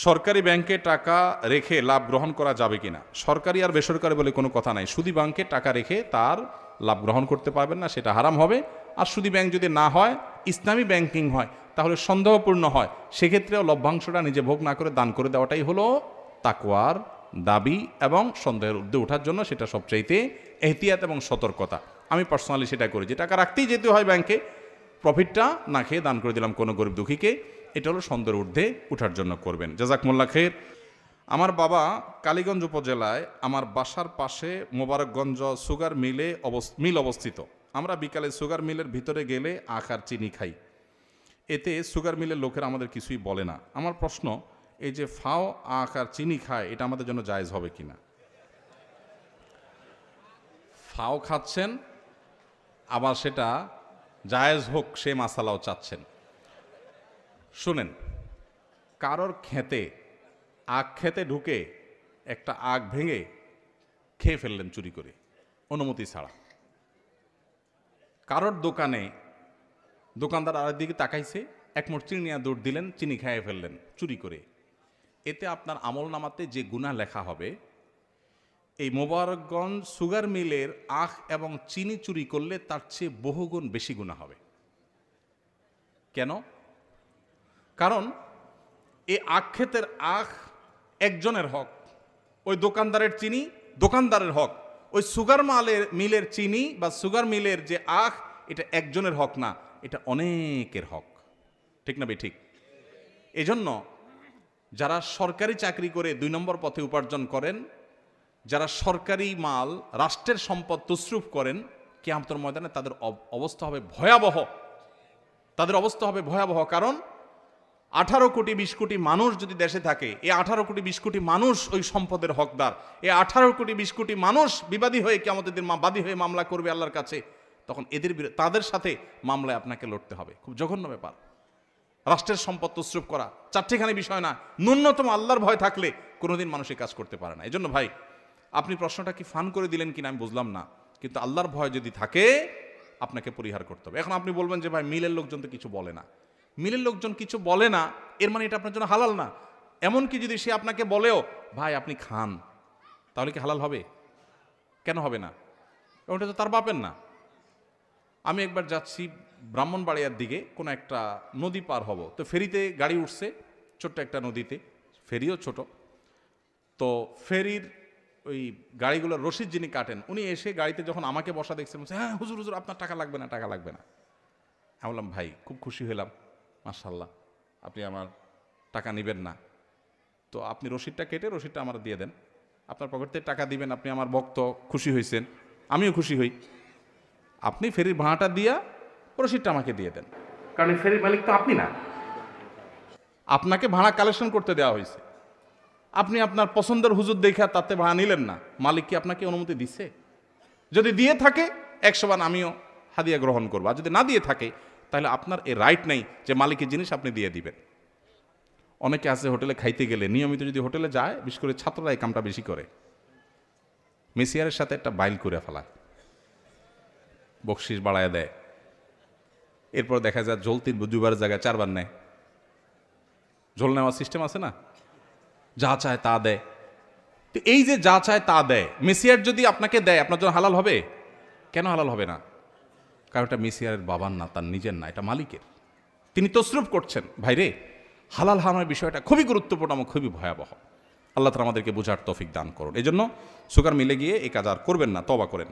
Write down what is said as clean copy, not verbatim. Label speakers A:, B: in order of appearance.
A: সরকারি ব্যাংকে টাকা রেখে লাভ গ্রহণ করা যাবে কিনা? সরকারি আর বেসরকারি বলে কোনো কথা নাই। সুদী ব্যাংকে টাকা রেখে তার লাভ গ্রহণ করতে পারবেন না, সেটা হারাম হবে। আর সুদী ব্যাংক যদি না হয়, ইসলামী ব্যাংকিং হয়, তাহলে সন্দেহপূর্ণ হয়, সেক্ষেত্রেও লভ্যাংশটা নিজে ভোগ না করে দান করে দেওয়াটাই হলো তাকওয়ার দাবি এবং সন্দেহের ঊর্ধ্বে ওঠার জন্য সেটা সবচাইতে এহতিয়াত এবং সতর্কতা। আমি পার্সোনালি সেটা করি, যে টাকা রাখতেই যেতে হয় ব্যাংকে, প্রফিটটা না খেয়ে দান করে দিলাম কোনো গরিব দুঃখীকে, এটা হলো সন্দেহের ঊর্ধ্বে ওঠার জন্য করবেন। জাযাকুমুল্লাহ খের। আমার বাবা কালীগঞ্জ উপজেলায় আমার বাসার পাশে মোবারকগঞ্জ সুগার মিল অবস্থিত। আমরা বিকালে সুগার মিলের ভিতরে গেলে আখ আর চিনি খাই। এতে সুগার মিলের লোকেরা আমাদের কিছুই বলে না। আমার প্রশ্ন, এই যে ফাও আখ আর চিনি খায়, এটা আমাদের জন্য জায়েজ হবে কিনা? ফাও খাচ্ছেন, আবার সেটা জায়েজ হোক সে মাসালাও চাচ্ছেন। শুনেন, কারোর খেতে আখ খেতে ঢুকে একটা আখ ভেঙে খেয়ে ফেললেন চুরি করে, অনুমতি ছাড়া। কারোর দোকানে দোকানদার আরেক দিকে তাকাইছে, এক মোট চিনি নিয়ে দৌড় দিলেন, চিনি খেয়ে ফেললেন চুরি করে। এতে আপনার আমল নামাতে যে গুনাহ লেখা হবে, এই মোবারকগঞ্জ সুগার মিলের আখ এবং চিনি চুরি করলে তার চেয়ে বহুগুণ বেশি গুনাহ হবে। কেন? কারণ এই আখ ক্ষেতের আখ একজনের হক, ওই দোকানদারের চিনি দোকানদারের হক, ওই সুগার মিলের চিনি বা সুগার মিলের যে আখ, এটা একজনের হক না, এটা অনেকের হক। ঠিক না বে ঠিক? এজন্য যারা সরকারি চাকরি করে 2 নম্বর পথে উপার্জন করেন, যারা সরকারি মাল রাষ্ট্রের সম্পদ তসরুফ করেন, কিয়ামতের ময়দানে তাদের অবস্থা হবে ভয়াবহ। তাদের অবস্থা হবে ভয়াবহ। কারণ 18 কোটি 20 কোটি মানুষ যদি দেশে থাকে, এই 18 কোটি 20 কোটি মানুষ ওই সম্পদের হকদার। এই 18 কোটি 20 কোটি মানুষ বিবাদী হয়ে কিয়ামতের দিন বাদী হয়ে মামলা করবে আল্লাহর কাছে। তখন তাদের সাথে মামলায় আপনাকে লড়তে হবে। খুব জঘন্য ব্যাপার। রাষ্ট্রের সম্পদ তসরুফ করা চারটিখানি বিষয় না, ন্যূনতম আল্লাহর ভয় থাকলে কোনোদিন মানুষ এই কাজ করতে পারে না। এই জন্য ভাই, আপনি প্রশ্নটা কি ফান করে দিলেন কিনা আমি বুঝলাম না, কিন্তু আল্লাহর ভয় যদি থাকে আপনাকে পরিহার করতে হবে। এখন আপনি বলবেন যে ভাই, মিলের লোকজন তো কিছু বলে না। মিলের লোকজন কিছু বলে না, এর মানে এটা আপনার জন্য হালাল না। এমনকি যদি সে আপনাকে বলেও ভাই আপনি খান, তাহলে কি হালাল হবে? কেন হবে না? ওটা তো তার বাপের না। আমি একবার যাচ্ছি ব্রাহ্মণবাড়িয়ার দিকে, কোনো একটা নদী পার হব, তো ফেরিতে গাড়ি উঠছে, ছোট্ট একটা নদীতে, ফেরিও ছোট। তো ফেরির ওই গাড়িগুলোর রশিদ যিনি কাটেন, উনি এসে গাড়িতে যখন আমাকে বসা দেখছেন, বলছে হ্যাঁ হুজুর হুজুর আপনার টাকা লাগবে না, টাকা লাগবে না। আমি বললাম ভাই খুব খুশি হলাম, মাশাআল্লাহ, আপনি আমার টাকা নেবেন না, তো আপনি রশিদটা কেটে রশিদটা আমার দিয়ে দেন, আপনার পকেট থেকে টাকা দিবেন, আপনি আমার ভক্ত, খুশি হয়েছেন, আমিও খুশি হই। আপনি ফেরির ভাড়াটা দিয়া রশিদটা আমাকে দিয়ে দেন, কারণ এই ফেরির মালিক তো আপনি না। আপনাকে ভাড়া কালেকশন করতে দেওয়া হয়েছে, আপনি আপনার পছন্দের হুজুর দেখা তাতে ভাড়া নিলেন না, মালিক কি আপনাকে অনুমতি দিচ্ছে? যদি দিয়ে থাকে 100 বার আমিও হাদিয়া গ্রহণ করবো, আর যদি না দিয়ে থাকে তাহলে আপনার এই রাইট নেই যে মালিকের জিনিস আপনি দিয়ে দিবেন। অনেকে আছে হোটেলে খাইতে গেলে, নিয়মিত যদি হোটেলে যায়, বিশেষ করে ছাত্ররা এই কামটা বেশি করে, মেসিয়ারের সাথে একটা বাইল করে ফেলায়, বকশিস বাড়ায় দেয়, এরপর দেখা যায় ঝোল 2 বার জায়গায় 4 বার নেয়। ঝোল নেওয়ার সিস্টেম আছে না, যা চায় তা দেয়। তো এই যে যা চায় তা দেয়, মেসিয়ার যদি আপনাকে দেয়, আপনার জন্য হালাল হবে? কেন হালাল হবে না? কারণ এটা মেসিয়ারের বাবার না, তার নিজের না, এটা মালিকের। তিনি তসরুফ করছেন। ভাইরে, হালাল হারামের বিষয়টা খুবই গুরুত্বপূর্ণ এবং খুবই ভয়াবহ। আল্লাহ তাআলা আমাদেরকে বোঝার তৌফিক দান করুন। এই জন্য সুগার মিলে গিয়ে এই কাজ আর করবেন না, তওবা করেন।